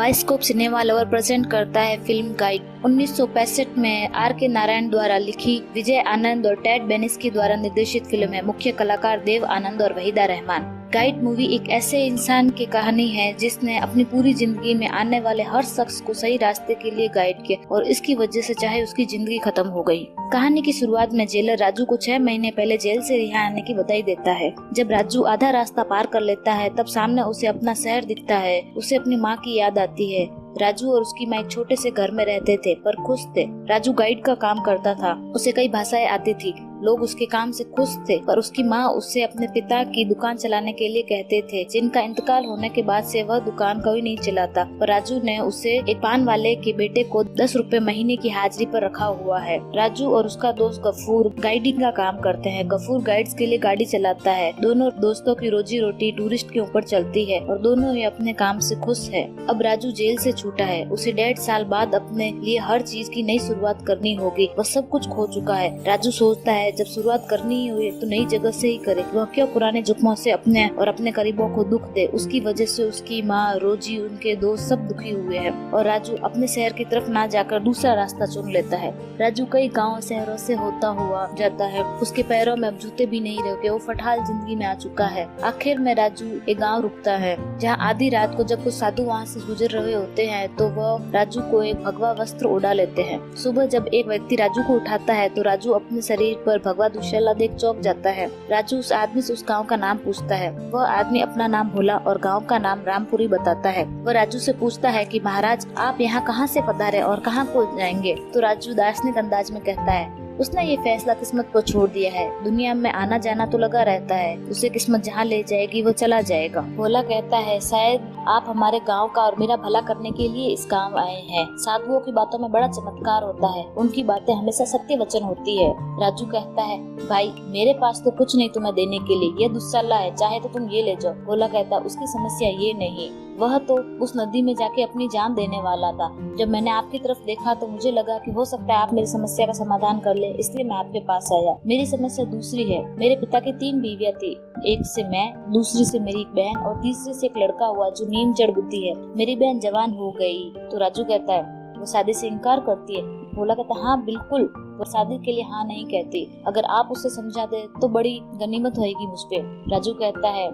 Bioscope cinema lover present करता है film guide. 1965 में आर के नारायण द्वारा लिखी, विजय आनंद और टेड बेनिस्की द्वारा निर्देशित फिल्म है। मुख्य कलाकार देव आनंद और वहीदा रहमान। गाइड मूवी एक ऐसे इंसान की कहानी है जिसने अपनी पूरी जिंदगी में आने वाले हर शख्स को सही रास्ते के लिए गाइड किया और इसकी वजह से चाहे उसकी जिंदगी खत्म हो गई। कहानी की शुरुआत में जेलर राजू को 6 महीने पहले जेल से रिहा आने की बधाई देता है। जब राजू आधा रास्ता पार कर लेता है तब सामने उसे अपना शहर दिखता है। उसे अपनी माँ की याद आती है। राजू और उसकी माँ एक छोटे से घर में रहते थे पर खुश थे। राजू गाइड का काम करता था। उसे कई भाषाएं आती थी। लोग उसके काम से खुश थे पर उसकी माँ उससे अपने पिता की दुकान चलाने के लिए कहते थे, जिनका इंतकाल होने के बाद से वह दुकान कोई नहीं चलाता। पर राजू ने उसे एक पान वाले के बेटे को 10 रुपए महीने की हाजिरी पर रखा हुआ है। राजू और उसका दोस्त गफूर गाइडिंग का काम करते हैं। गफूर गाइड्स के लिए गाड़ी चलाता है। दोनों दोस्तों की रोजी रोटी टूरिस्ट के ऊपर चलती है और दोनों ही अपने काम से खुश है। अब राजू जेल से छूटा है। उसे 1.5 साल बाद अपने लिए हर चीज की नई शुरुआत करनी होगी। वह सब कुछ खो चुका है। राजू सोचता है जब शुरुआत करनी ही हुई तो नई जगह से ही करे। वह क्यों पुराने जुख्मों से अपने और अपने करीबों को दुख दे। उसकी वजह से उसकी माँ, रोजी, उनके दोस्त सब दुखी हुए हैं और राजू अपने शहर की तरफ ना जाकर दूसरा रास्ता चुन लेता है। राजू कई गाँव शहरों से होता हुआ जाता है। उसके पैरों में अब जूते भी नहीं रहे। वो फटहाल जिंदगी में आ चुका है। आखिर में राजू एक गाँव रुकता है जहाँ आधी रात को जब कुछ साधु वहाँ से गुजर रहे होते हैं तो वह राजू को एक भगवा वस्त्र उड़ा लेते हैं। सुबह जब एक व्यक्ति राजू को उठाता है तो राजू अपने शरीर पर भगवा दुशाला देख चौंक जाता है। राजू उस आदमी से उस गांव का नाम पूछता है। वह आदमी अपना नाम भोला और गांव का नाम रामपुरी बताता है। वह राजू से पूछता है कि महाराज आप यहाँ कहाँ से पधारे और कहाँ को जाएंगे। तो राजू दार्शनिक अंदाज में कहता है उसने ये फैसला किस्मत को छोड़ दिया है। दुनिया में आना जाना तो लगा रहता है। उसे किस्मत जहाँ ले जाएगी वो चला जाएगा। भोला कहता है शायद आप हमारे गांव का और मेरा भला करने के लिए इस गांव आए हैं। साधुओं की बातों में बड़ा चमत्कार होता है। उनकी बातें हमेशा सत्य वचन होती है। राजू कहता है भाई मेरे पास तो कुछ नहीं तुम्हें देने के लिए। ये दुस्साला है, चाहे तो तुम ये ले जाओ। भोला कहता है उसकी समस्या ये नहीं, वह तो उस नदी में जाके अपनी जान देने वाला था। जब मैंने आपकी तरफ देखा तो मुझे लगा कि हो सकता है आप मेरी समस्या का समाधान कर ले, इसलिए मैं आपके पास आया। मेरी समस्या दूसरी है। मेरे पिता की 3 बीवियां थी। एक से मैं, दूसरी से मेरी एक बहन और तीसरी से एक लड़का हुआ जो नीम जड़ बुद्धि है। मेरी बहन जवान हो गई। तो राजू कहता है वो शादी से इनकार करती है। भोला कहता है हाँ बिल्कुल, वो शादी के लिए हाँ नहीं कहती। अगर आप उसे समझा दे तो बड़ी गनीमत होगी मुझ पे। राजू कहता है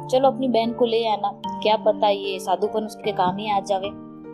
चलो अपनी बहन को ले आना, क्या पता ये साधुपन उसके काम ही आ जावे।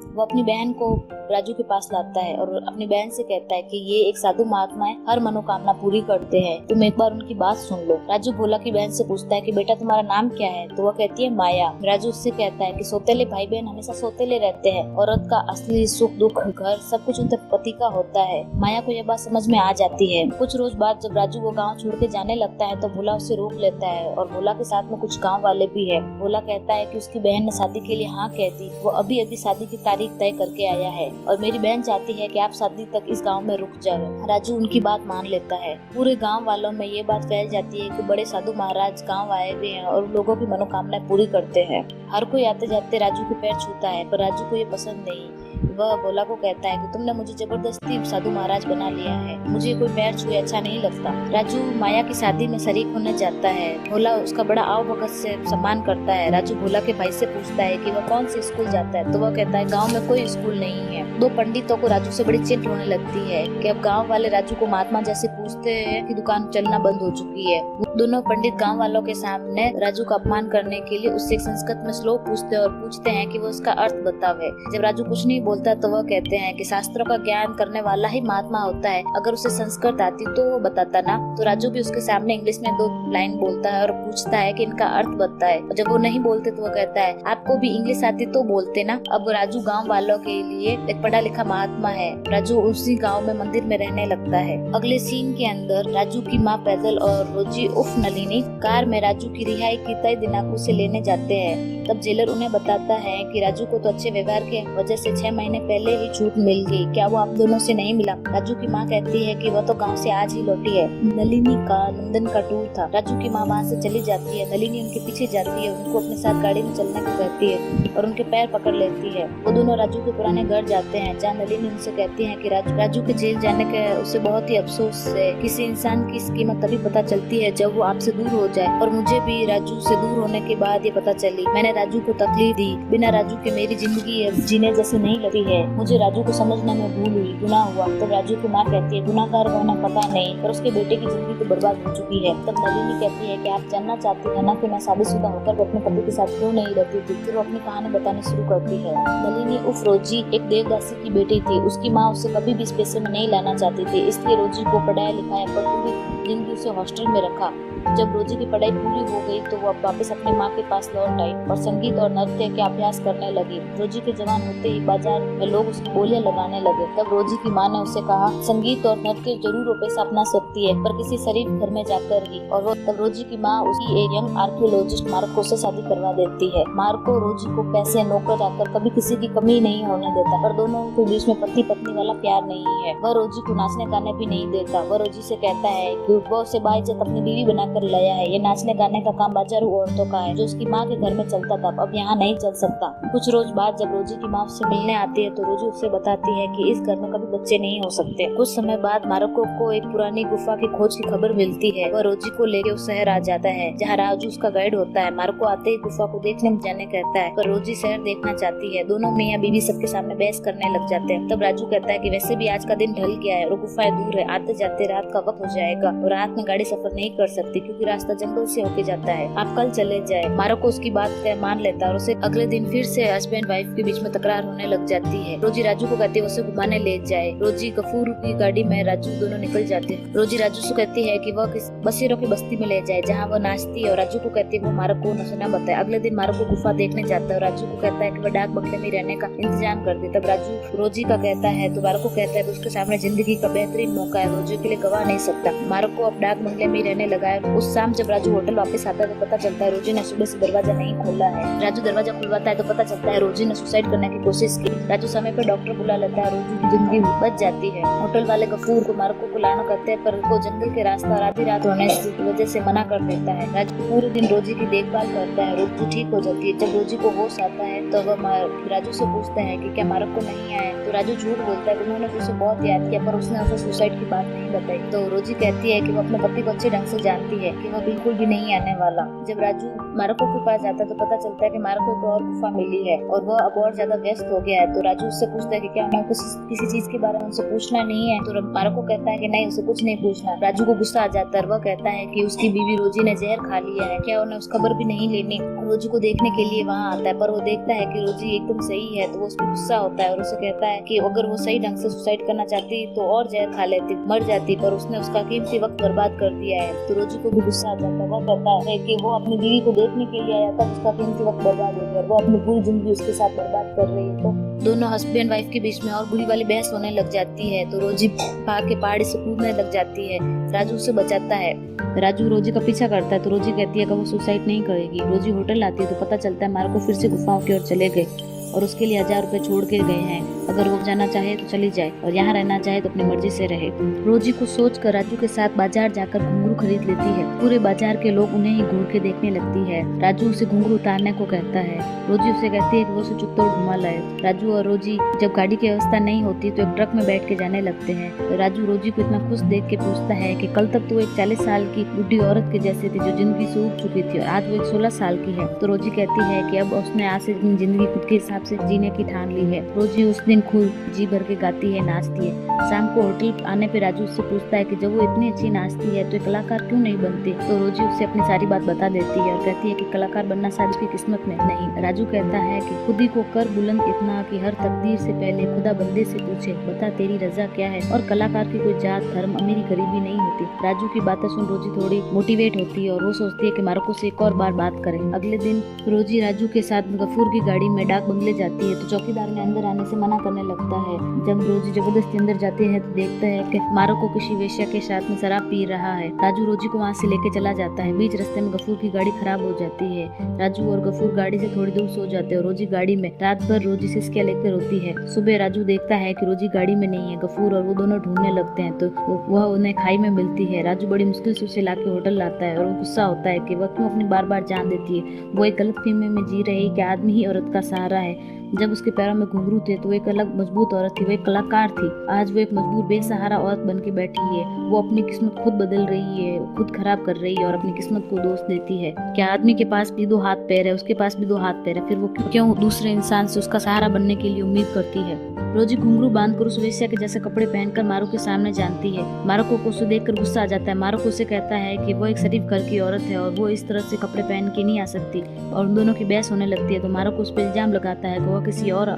वो अपनी बहन को राजू के पास लाता है और अपनी बहन से कहता है कि ये एक साधु महात्मा है, हर मनोकामना पूरी करते हैं, तुम एक बार उनकी बात सुन लो। राजू भोला की बहन से पूछता है कि बेटा तुम्हारा नाम क्या है। तो वह कहती है माया। राजू उससे कहता है कि सौतेले भाई बहन हमेशा सौतेले रहते हैं। औरत का असली सुख दुख घर सब कुछ उनके पति का होता है। माया को यह बात समझ में आ जाती है। कुछ रोज बाद जब राजू वो गाँव छोड़ के जाने लगता है तो भोला उसे रोक लेता है और भोला के साथ में कुछ गाँव वाले भी है। भोला कहता है कि उसकी बहन ने शादी के लिए हाँ कह दी। वो अभी अभी शादी की तारीख तय करके आया है और मेरी बहन चाहती है कि आप शादी तक इस गांव में रुक जाओ। राजू उनकी बात मान लेता है। पूरे गांव वालों में ये बात फैल जाती है कि बड़े साधु महाराज गांव आए हुए हैं और लोगों की मनोकामनाएं पूरी करते हैं। हर कोई आते जाते राजू के पैर छूता है पर राजू को ये पसंद नहीं। वह भोला को कहता है कि तुमने मुझे जबरदस्ती साधु महाराज बना लिया है, मुझे कोई पैर छुए अच्छा नहीं लगता। राजू माया की शादी में शरीक होने जाता है। भोला उसका बड़ा आव भगत से सम्मान करता है। राजू भोला के भाई से पूछता है कि वह कौन से स्कूल जाता है। तो वह कहता है गाँव में कोई स्कूल नहीं है। 2 पंडितों को राजू से बड़ी चिंता होने लगती है कि अब गाँव वाले राजू को महात्मा जैसे पूछते हैं कि दुकान चलना बंद हो चुकी है। दोनों पंडित गाँव वालों के सामने राजू का अपमान करने के लिए उससे संस्कृत में श्लोक पूछते हैं कि वो उसका अर्थ बतावे। जब राजू कुछ नहीं बोलता तो वह कहते हैं कि शास्त्रों का ज्ञान करने वाला ही महात्मा होता है, अगर उसे संस्कृत आती तो वो बताता ना। तो राजू भी उसके सामने इंग्लिश में 2 लाइन बोलता है और पूछता है कि इनका अर्थ बताए। जब वो नहीं बोलते तो वो कहता है आपको भी इंग्लिश आती तो बोलते ना। अब राजू गाँव वालों के लिए एक पढ़ा लिखा महात्मा है। राजू उसी गाँव में मंदिर में रहने लगता है। अगले सीन के अंदर राजू की माँ पैदल और रोजी उफ नलिनी कार में राजू की रिहाई की तय दिनांक से लेने जाते हैं। तब जेलर उन्हें बताता है कि राजू को तो अच्छे व्यवहार के वजह से 6 महीने पहले ही छूट मिल गई, क्या वो आप दोनों से नहीं मिला? राजू की माँ कहती है कि वह तो गांव से आज ही लौटी है। नलिनी का लंदन का टूर था। राजू की माँ वहाँ से चली जाती है। नलिनी उनके पीछे जाती है, उनको अपने साथ गाड़ी में चलने को कहती है और उनके पैर पकड़ लेती है। वो दोनों राजू के पुराने घर जाते हैं, जहाँ नलिनी उनसे कहती है कि राजू के जेल जाने का उसे बहुत ही अफसोस है। किसी इंसान की कीमत तभी पता चलती है जब वो आपसे दूर हो जाए, और मुझे भी राजू से दूर होने के बाद ये पता चली। मैंने राजू को तकलीफ दी, बिना राजू के मेरी जिंदगी अब जीने जैसी नहीं लगती है। मुझे राजू को समझने में भूल हुई, गुनाह हुआ। तब राजू की माँ कहती है गुनाहगार होना पता नहीं, पर उसके बेटे की जिंदगी तो बर्बाद हो चुकी है। तब नलिनी कहती है कि आप जानना चाहती है ना कि मैं शादीशुदा होकर भी अपने पति के साथ क्यों नहीं रहती थी। फिर वो अपनी कहानी बतानी शुरू करती है। नलिनी उर्फ रोजी एक देवदासी की बेटी थी। उसकी माँ उसे कभी भी इस पेशे में नहीं लाना चाहती थी, इसलिए रोजी को पढ़ाया लिखाया पर पूरी जिंदगी उसे हॉस्टल में रखा। जब रोजी की पढ़ाई पूरी हो गई तो वो वापस अपनी माँ के पास लौट आई और संगीत और नृत्य के अभ्यास करने लगी। रोजी के जवान होते ही बाजार में लोग उसकी बोलियां लगाने लगे। तब रोजी की माँ ने उसे कहा, संगीत और नृत्य जरूर वो पैसा अपना सकती है, पर किसी शरीफ घर में जाकर ही। और तब रोजी की माँ उसकी एक यंग आर्कियोलॉजिस्ट मार्को से शादी करवा देती है। मार्को रोजी को पैसे नौकर जाकर कभी किसी की कमी नहीं होने देता, पर दोनों के बीच में पति पत्नी वाला प्यार नहीं है। वह रोजी को नाचने गाने भी नहीं देता। वह रोजी से कहता है कि वह उसे बाइज्जत अपनी बीवी बनाकर लाया है। ये नाचने गाने का काम बाजारू औरतों का है, जो उसकी माँ के घर में चलता था, अब यहाँ नहीं चल सकता। कुछ रोज बाद जब रोजी की माँ उससे मिलने आती है तो रोजी उससे बताती है कि इस घर में कभी बच्चे नहीं हो सकते। कुछ समय बाद मार्को को एक पुरानी गुफा की खोज की खबर मिलती है। वह रोजी को लेकर उस शहर आ जाता है, जहाँ राजू उसका गाइड होता है। मार्को आते ही गुफा को देखने जाने कहता है, पर रोजी शहर देखना चाहती है। दोनों मियाँ बीवी सबके सामने बहस करने लग जाते हैं। तब राजू कहता है कि वैसे भी आज का दिन ढल गया है और गुफाएं दूर है, आते जाते रात का वक्त हो जाएगा और रात में गाड़ी सफर नहीं कर सकती क्योंकि रास्ता जंगल से होके जाता है। आप कल चले जाए। मार्को उसकी बात मान लेता है और उसे अगले दिन फिर से हस्बैंड वाइफ के बीच में तकरार होने लग जाती है। रोजी राजू को कहती है उसे घुमाने ले जाए। रोजी गफूर की गाड़ी में राजू दोनों निकल जाते हैं। रोजी राजू से कहती है कि वह बसेरों की बस्ती में ले जाए जहाँ वह नाचती है, और राजू को कहती है वो मार्को को न बताए। अगले दिन मार्को गुफा देखने जाता है और राजू को कहता है कि वह डाक बंगले में रहने का इंतजाम कर दे। तब राजू रोजी का कहता है तो मार्को कहता है कि उसके सामने जिंदगी का बेहतरीन मौका है, रोजी के लिए गवा नहीं सकता। मार्को अब डाक बंगले में रहने लगा है। उस शाम जब राजू होटल वापस आता है तो पता चलता है रोजी ने सुबह से दरवाजा नहीं खोला है। राजू दरवाजा खुलवाता है तो पता चलता है रोजी ने सुसाइड करने की कोशिश की। राजू समय पर डॉक्टर बुला लेता है, रोजी की जिंदगी बच जाती है। होटल वाले गफूर को मार्को को लाना करते हैं, पर वो जंगल के रास्ता और आधी रात होने की वजह से मना कर देता है। राजू पूरे दिन रोजी की देखभाल करता है। रोजी ठीक हो जाती है। जब रोजी को होश आता है तो वह राजू से पूछता है कि क्या मार्को नहीं आए, तो राजू झूठ बोलता है। उन्होंने उसे बहुत याद किया पर उसने उसे सुसाइड की बात नहीं बताई। तो रोजी कहती है कि वो अपने पति को अच्छे ढंग से जानती है कि वह बिल्कुल भी नहीं आने वाला। जब राजू मार्को के पास जाता है तो पता चलता है कि मार्को को और गुफा मिली है और वह अब और ज्यादा व्यस्त हो गया है। तो राजू उससे पूछता है कि क्या उन्हें किसी चीज के बारे में उनसे पूछना नहीं है। तो मार्को कहता है कि नहीं, उसे कुछ नहीं पूछना। राजू को गुस्सा आ जाता है। वह कहता है कि उसकी बीवी रोजी ने जहर खा लिया है, क्या उन्हें उस खबर भी नहीं लेनी। रोजी को देखने के लिए वहाँ आता है, पर वो देखता है कि रोजी एकदम सही है तो वो उस पर गुस्सा होता है और उसे कहता है कि अगर वो सही ढंग से सुसाइड करना चाहती तो और जहर खा लेती, मर जाती, पर उसने उसका कीमती वक्त बर्बाद कर दिया है। तो रोजी को भी गुस्सा आ जाता है। वह कहता है कि वो अपनी बीवी को देखने के लिए आया था, उसका कीमती वक्त बर्बाद हो गया, वो अपनी पूरी जिंदगी उसके साथ बर्बाद कर रही है। तो दोनों हस्बैंड वाइफ के बीच में और बुरी वाली बहस होने लग जाती है। तो रोजी भाग के पहाड़ी से कूदने लग जाती है। राजू उसे बचाता है। राजू रोजी का पीछा करता है तो रोजी कहती है कि वो सुसाइड नहीं करेगी। रोजी होटल आती है तो पता चलता है मार्को फिर से गुफाओं की ओर चले गए और उसके लिए 1000 रुपए छोड़ के गए हैं। अगर वो जाना चाहे तो चली जाए और यहाँ रहना चाहे तो अपनी मर्जी से रहे। रोजी को सोचकर राजू के साथ बाजार जाकर घुंघरू खरीद लेती है। पूरे बाजार के लोग उन्हें ही घूर के देखने लगती है। राजू उसे घुंघरू उतारने को कहता है। रोजी उसे कहती है कि वो उसे चुपतोड़ घुमा लाए। राजू और रोजी जब गाड़ी की व्यवस्था नहीं होती तो एक ट्रक में बैठ के जाने लगते हैं। राजू रोजी को इतना खुश देख के पूछता है कि कल तक तो एक 40 साल की बुढ़ी औरत के जैसी थी जो जिंदगी से उब चुकी थी और आज वो एक 16 साल की है। तो रोजी कहती है कि अब उसने आज से जिंदगी खुद के हिसाब से जीने की ठान ली है। रोजी उस दिन खूब जी भर के गाती है, नाचती है। शाम को होटल आने पे राजू उससे पूछता है कि जब वो इतनी अच्छी नाचती है तो कलाकार क्यों नहीं बनती। तो रोजी उससे अपनी सारी बात बता देती है और कहती है कि कलाकार बनना शायद उसकी किस्मत में नहीं। राजू कहता है कि खुद ही को कर बुलंद इतना कि हर तकदीर से पहले खुदा बंदे से पूछे बता तेरी रजा क्या है, और कलाकार की कोई जात धर्म अमीरी गरीबी नहीं होती। राजू की बातें सुन रोजी थोड़ी मोटिवेट होती है और वो सोचती है कि मार्को से एक और बार बात करें। अगले दिन रोजी राजू के साथ गफूर की गाड़ी में डाक बंगले ले जाती है तो चौकीदार ने अंदर आने से मना करने लगता है। जब रोजी जबरदस्ती अंदर जाते हैं तो देखता है कि मारुको किसी वेश्या के साथ में शराब पी रहा है। राजू रोजी को वहाँ से लेके चला जाता है। बीच रास्ते में गफूर की गाड़ी खराब हो जाती है। राजू और गफूर गाड़ी से थोड़ी दूर सो जाते हैं और रोजी गाड़ी में रात भर रोजी से सिसकियां लेकर रोती है। सुबह राजू देखता है कि रोजी गाड़ी में नहीं है। गफूर और वो दोनों ढूंढने लगते हैं तो वह उन्हें खाई में मिलती है। राजू बड़ी मुश्किल से उसे लाके होटल लाता है और वो गुस्सा होता है कि वह क्यों अपनी बार बार जान देती है। वो एक गलत फहमी में जी रही कि आदमी ही औरत का सहारा है। जब उसके पैरों में घुंघरू थे तो वो एक अलग मजबूत औरत थी, वो एक कलाकार थी। आज वो एक मजबूर बेसहारा औरत बन के बैठी है। वो अपनी किस्मत खुद बदल रही है, खुद खराब कर रही है और अपनी किस्मत को दोष देती है। क्या आदमी के पास भी दो हाथ पैर है, उसके पास भी दो हाथ पैर है, फिर वो क्यों दूसरे इंसान से उसका सहारा बनने के लिए उम्मीद करती है। रोजी घुंघरू बांधकर उस वेश्या के जैसे कपड़े पहनकर मारुको के सामने जानती है। मारुको को उसे देखकर गुस्सा आ जाता है। मारुको उसे कहता है कि वो एक शरीफ घर की औरत है और वो इस तरह से कपड़े पहन के नहीं आ सकती और उन दोनों की बहस होने लगती है। तो मारुको उस पर इल्जाम लगाता है कि वो किसी और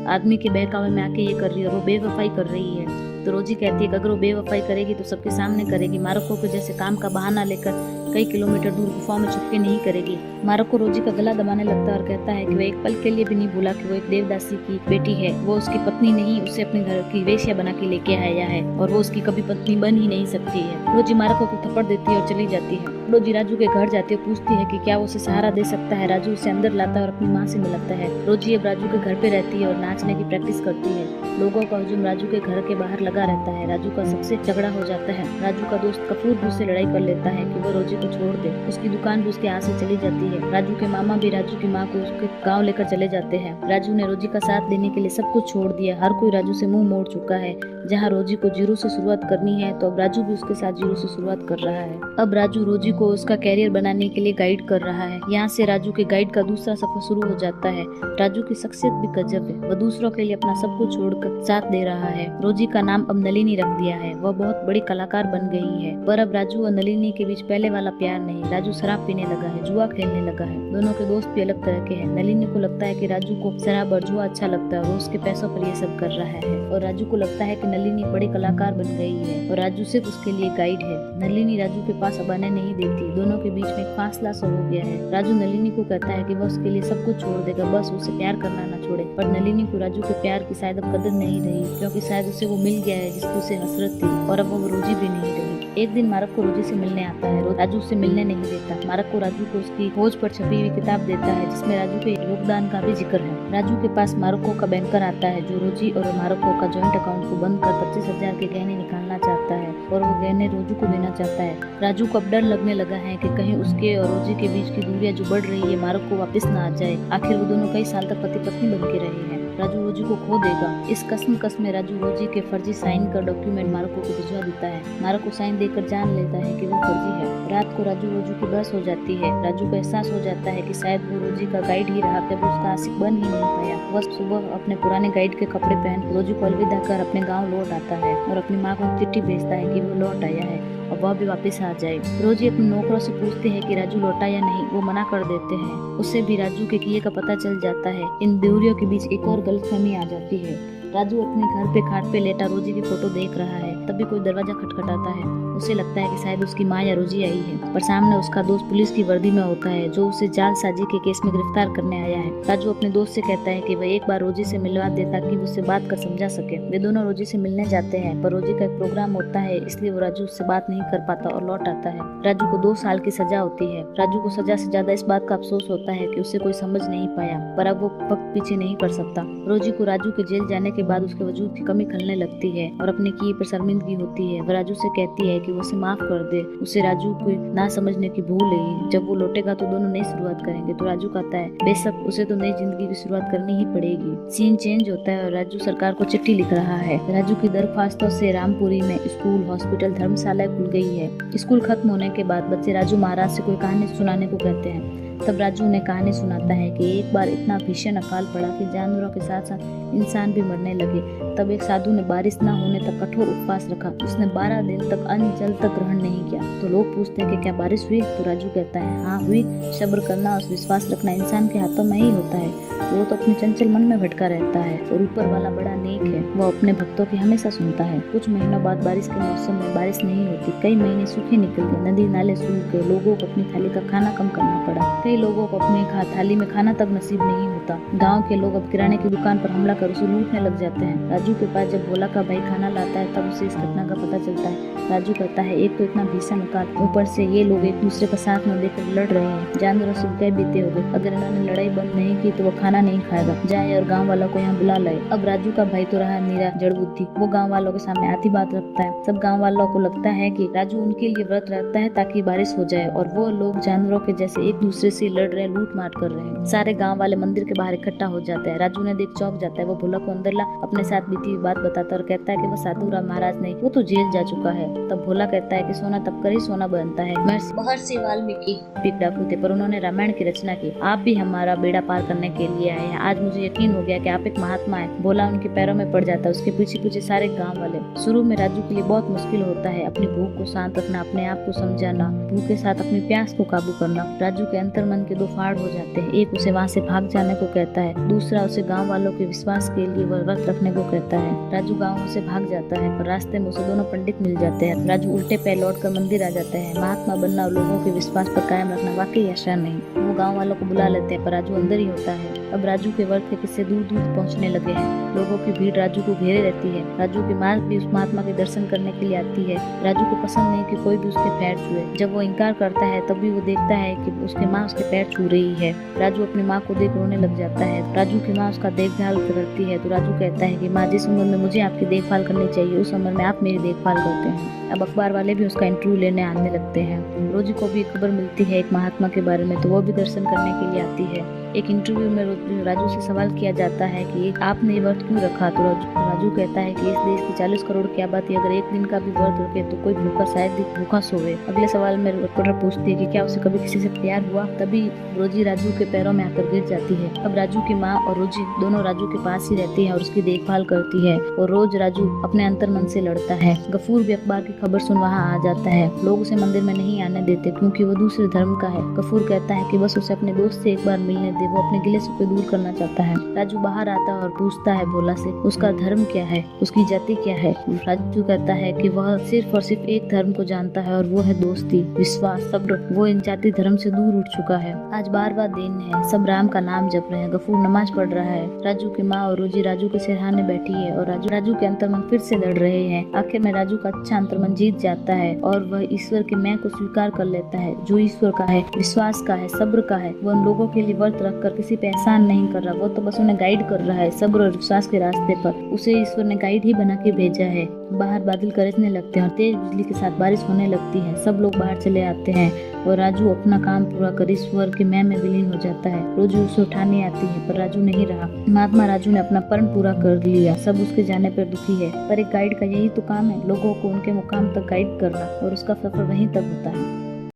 आदमी के बहकावे में आके ये कर रही है और वो बेवफाई कर रही है। तो रोजी कहती है कि अगर वो बेवफाई करेगी तो सबके सामने करेगी। मारुको के जैसे काम का बहाना लेकर कई किलोमीटर दूर गुफाओं में छुपके नहीं करेगी। मारुको रोजी का गला दबाने लगता है और कहता है कि वो एक पल के लिए भी नहीं भूला कि वो एक देवदासी की बेटी है। वो उसकी पत्नी नहीं, उसे अपने घर की वेश्या बना के लेके आया है और वो उसकी कभी पत्नी बन ही नहीं सकती है। रोजी मारुको को थप्पड़ देती है और चली जाती है। रोजी राजू के घर जाती है, पूछती है कि क्या वो उसे सहारा दे सकता है। राजू उसे अंदर लाता है और अपनी माँ से मिलाता है। रोजी अब राजू के घर पे रहती है और नाचने की प्रैक्टिस करती है। लोगों का हुजूम राजू के घर के बाहर लगा रहता है। राजू का सबसे झगड़ा हो जाता है। राजू का दोस्त कपूर भी उससे लड़ाई कर लेता है कि वो रोजी को छोड़ दे। उसकी दुकान भी उसके हाथ से चली जाती है। राजू के मामा भी राजू की माँ को उसके गांव लेकर चले जाते हैं। राजू ने रोजी का साथ देने के लिए सब कुछ छोड़ दिया। हर कोई राजू से मुंह मोड़ चुका है। जहाँ रोजी को जीरो से शुरुआत करनी है तो अब राजू भी उसके साथ जीरो से शुरुआत कर रहा है। अब राजू रोजी को उसका कैरियर बनाने के लिए गाइड कर रहा है। यहाँ से राजू के गाइड का दूसरा सफर शुरू हो जाता है। राजू की शख्सियत भी गजब है। वह दूसरों के लिए अपना सब कुछ छोड़कर साथ दे रहा है। रोजी का नाम अब नलिनी रख दिया है। वह बहुत बड़ी कलाकार बन गई है। पर अब राजू और नलिनी के बीच पहले वाला प्यार नहीं। राजू शराब पीने लगा है, जुआ खेलने लगा है। दोनों के दोस्त भी अलग तरह के हैं। नलिनी को लगता है कि राजू को शराब और जुआ अच्छा लगता है और वो उसके पैसों पर ये सब कर रहा है। और राजू को लगता है कि नलिनी बड़ी कलाकार बन गई है और राजू सिर्फ उसके लिए गाइड है। नलिनी राजू के पास अब आने नहीं देती। दोनों के बीच में एक फासला सा हो गया है। राजू नलिनी को कहता है कि वह उसके लिए सब कुछ छोड़ देगा, बस उसे प्यार करना न छोड़े। पर नलिनी को राजू के प्यार की शायद अब कदर नहीं रही, क्योंकि शायद उसे वो मिल गया है जिसकी उसे हसरत थी और अब वो रोजी भी नहीं रही। एक दिन मारुको रोजी से मिलने आता है। राजू उसे मिलने नहीं देता। मारुको राजू को उसकी खोज पर छपी हुई किताब देता है जिसमें राजू के योगदान का भी जिक्र है। राजू के पास मारुको का बैंकर आता है जो रोजी और मारुको का जॉइंट अकाउंट को बंद कर 25,000 के गहने निकालना चाहता है और वो गहने रोजू को देना चाहता है। राजू को अब डर लगने लगा है कि कहीं उसके और रोजी के बीच की दूरियां जो बढ़ रही है मारुको वापस न आ जाए। आखिर वो दोनों कई साल तक पति पत्नी बन के रहे हैं। राजू रोजी को खो देगा। इस कस्म में राजू रोजी के फर्जी साइन कर डॉक्यूमेंट मारुको को भिजवा देता है। मारुको साइन देकर जान लेता है कि वो फर्जी है। रात को राजू रोजी की बहस हो जाती है। राजू को एहसास हो जाता है कि शायद वो रोजी का गाइड ही रहा, कभी उसका आशिक बन ही नहीं पाया। वह सुबह अपने पुराने गाइड के कपड़े पहन रोजी को अलविदा कर अपने गाँव लौट आता है और अपनी माँ को चिट्ठी भेजता है कि वो लौट आया है और वह भी वापस आ जाए। रोजी अपने नौकरों से पूछती है कि राजू लौटा या नहीं। वो मना कर देते हैं। उसे भी राजू के किए का पता चल जाता है। इन दूरियों के बीच एक और गलतफहमी आ जाती है। राजू अपने घर पे खाट पे लेटा रोजी की फोटो देख रहा है। तभी कोई दरवाजा खटखटाता है। उसे लगता है कि शायद उसकी माँ या रोजी आई है, पर सामने उसका दोस्त पुलिस की वर्दी में होता है जो उसे जालसाजी के केस में गिरफ्तार करने आया है। राजू अपने दोस्त से कहता है कि वह एक बार रोजी से मिलवा दे ताकि वो उससे बात कर समझा सके। वे दोनों रोजी से मिलने जाते हैं पर रोजी का एक प्रोग्राम होता है इसलिए वो राजू उससे बात नहीं कर पाता और लौट आता है। राजू को 2 साल की सजा होती है। राजू को सजा से ज्यादा इस बात का अफसोस होता है कि उसे कोई समझ नहीं पाया, पर अब वो वक्त पीछे नहीं कर सकता। रोजी को राजू के जेल जाने के बाद उसके वजूद की कमी खलने लगती है और अपने किए पर शर्मिंदगी होती है। वह राजू से कहती है कि वो उसे माफ कर दे। उसे राजू को ना समझने की भूल है। जब वो लौटेगा तो दोनों नई शुरुआत करेंगे। तो राजू कहता है बेशक उसे तो नई जिंदगी की शुरुआत करनी ही पड़ेगी। सीन चेंज होता है और राजू सरकार को चिट्ठी लिख रहा है। राजू की दरख्वास्तों से रामपुरी में स्कूल, हॉस्पिटल, धर्मशाला खुल गई है। स्कूल खत्म होने के बाद बच्चे राजू महाराज से कोई कहानी सुनाने को कहते हैं। तब राजू उन्हें कहानी सुनाता है कि एक बार इतना भीषण अकाल पड़ा कि जानवरों के साथ साथ इंसान भी मरने लगे। तब एक साधु ने बारिश न होने तक कठोर उपवास रखा। उसने 12 दिन तक अन्न जल तक ग्रहण नहीं किया। तो लोग पूछते हैं कि क्या बारिश हुई? तो राजू कहता है हाँ हुई। सब्र करना और विश्वास रखना इंसान के हाथों में ही होता है। वो तो अपने चंचल मन में भटका रहता है और ऊपर वाला बड़ा नेक है, वो अपने भक्तों की हमेशा सुनता है। कुछ महीनों बाद बारिश के मौसम में बारिश नहीं होती। कई महीने सूखे निकल गए, नदी नाले सूख गए, लोगों को अपनी थाली का खाना कम करना पड़ा। कई लोगों को अपने थाली में खाना तक नसीब नहीं होता। गांव के लोग अब किराने की दुकान पर हमला कर उसे लूटने लग जाते हैं। राजू के पास जब भोला का भाई खाना लाता है तब उसे इस घटना का पता चलता है। राजू कहता है एक तो इतना भीषण काल, ऊपर से ये लोग एक दूसरे का साथ न देकर लड़ रहे हैं। जानवरों से क्या बीते हो गए। अगर इन्होंने लड़ाई बंद नहीं की तो वो खाना नहीं खाएगा। जाए और गाँव वालों को यहाँ बुला लाए। अब राजू का भाई तो रहा नीरा जड़ बुद्धि, वो गाँव वालों के सामने आधी बात रखता है। सब गाँव वालों को लगता है कि राजू उनके लिए व्रत रखता है ताकि बारिश हो जाए और वो लोग जानवरों के जैसे एक दूसरे से लड़ रहे, लूट मार कर रहे हैं। सारे गांव वाले मंदिर के बाहर इकट्ठा हो जाते हैं। राजू ने देख चौंक जाता है। वो भोला को अंदर ला अपने साथ बीती हुई बात बताता और कहता है कि वो साधु राम महाराज नहीं, वो तो जेल जा चुका है। तब भोला कहता है कि सोना तब कर ही सोना बनता है। महर्षि वाल्मीकि डाकू थे पर उन्होंने रामायण की रचना की। आप भी हमारा बेड़ा पार करने के लिए आए हैं। आज मुझे यकीन हो गया कि आप एक महात्मा है। भोला उनके पैरों में पड़ जाता है। उसके पीछे पीछे सारे गाँव वाले। शुरू में राजू के लिए बहुत मुश्किल होता है अपनी भूख को शांत रखना, अपने आप को समझाना, भूख के साथ अपनी प्यास को काबू करना। राजू के अंतर मन के दो फाड़ हो जाते हैं। एक उसे वहाँ से भाग जाने को कहता है, दूसरा उसे गांव वालों के विश्वास के लिए व्रत रखने को कहता है। राजू गांव से भाग जाता है पर रास्ते में उसे दोनों पंडित मिल जाते हैं। राजू उल्टे पैर लौटकर मंदिर आ जाता है। महात्मा बनना और लोगों के विश्वास पर कायम रखना वाकई आसान नहीं। वो गाँव वालों को बुला लेते हैं पर राजू अंदर ही होता है। अब राजू के व्रत के किस्से दूर दूर पहुँचने लगे हैं। लोगों की भीड़ राजू को घेरे रहती है। राजू की माँ भी उस महात्मा के दर्शन करने के लिए आती है। राजू को पसंद नहीं कि कोई भी उसके पैर छुए। जब वो इनकार करता है तब भी वो देखता है कि उसकी माँ उसके पैर छू रही है। राजू अपनी माँ को देख रोने लग जाता है। राजू की माँ उसका देखभाल करती है तो राजू कहता है कि माँ, जिस उम्र में मुझे आपकी देखभाल करनी चाहिए उस उम्र में आप मेरी देखभाल करते हैं। अब अखबार वाले भी उसका इंटरव्यू लेने आने लगते हैं। रोजी को भी खबर मिलती है एक महात्मा के बारे में तो वो भी दर्शन करने के लिए आती है। एक इंटरव्यू में राजू से सवाल किया जाता है कि आपने ये व्रत क्यों रखा, तो राजू कहता है कि इस देश की 40 करोड़ की आबादी अगर एक दिन का भी व्रत रखे तो कोई भूखा शायद भूखा सोवे। अगले सवाल में रिपोर्टर पूछती है कि क्या उसे कभी किसी से प्यार हुआ। तभी रोजी राजू के पैरों में आकर गिर जाती है। अब राजू की माँ और रोजी दोनों राजू के पास ही रहती है और उसकी देखभाल करती है और रोज राजू अपने अंतर मन से लड़ता है। गफूर भी अखबार की खबर सुन वहाँ आ जाता है। लोग उसे मंदिर में नहीं आने देते क्योंकि वो दूसरे धर्म का है। गफूर कहता है कि बस उसे अपने दोस्त से एक बार मिलने दे, वो अपने गिले से दूर करना चाहता है। राजू बाहर आता है और पूछता है भोला से उसका धर्म क्या है, उसकी जाति क्या है। राजू कहता है कि वह सिर्फ और सिर्फ एक धर्म को जानता है और वो है दोस्ती, विश्वास, सब्र। वो इन जाति धर्म से दूर उठ चुका है। आज बार-बार दिन है, सब राम का नाम जप रहे हैं। गफूर नमाज पढ़ रहा है। राजू की माँ और रोजी राजू के सिरहाने बैठी है और राजू के अंतर्मन फिर से लड़ रहे हैं। आखिर में राजू का अच्छा अंतर्मन जीत जाता है और वह ईश्वर के मैं को स्वीकार कर लेता है जो ईश्वर का है, विश्वास का है, सब्र का है। वो उन लोगों के लिए व्रत रखकर किसी पे एहसान नहीं कर रहा, वो तो बस उन्हें गाइड कर रहा है सब्र और विश्वास के रास्ते पर। उसे ईश्वर ने गाइड ही बना के भेजा है। बाहर बादल गरजने लगते हैं और तेज बिजली के साथ बारिश होने लगती है। सब लोग बाहर चले आते हैं और राजू अपना काम पूरा कर ईश्वर के मैं में विलीन हो जाता है। रोजी उसे उठाने आती है पर राजू नहीं रहा। महात्मा राजू ने अपना प्रण पूरा कर लिया। सब उसके जाने पर दुखी है पर एक गाइड का यही तो काम है, लोगों को उनके मुकाम तक गाइड करना और उसका सफर वहीं तक होता है।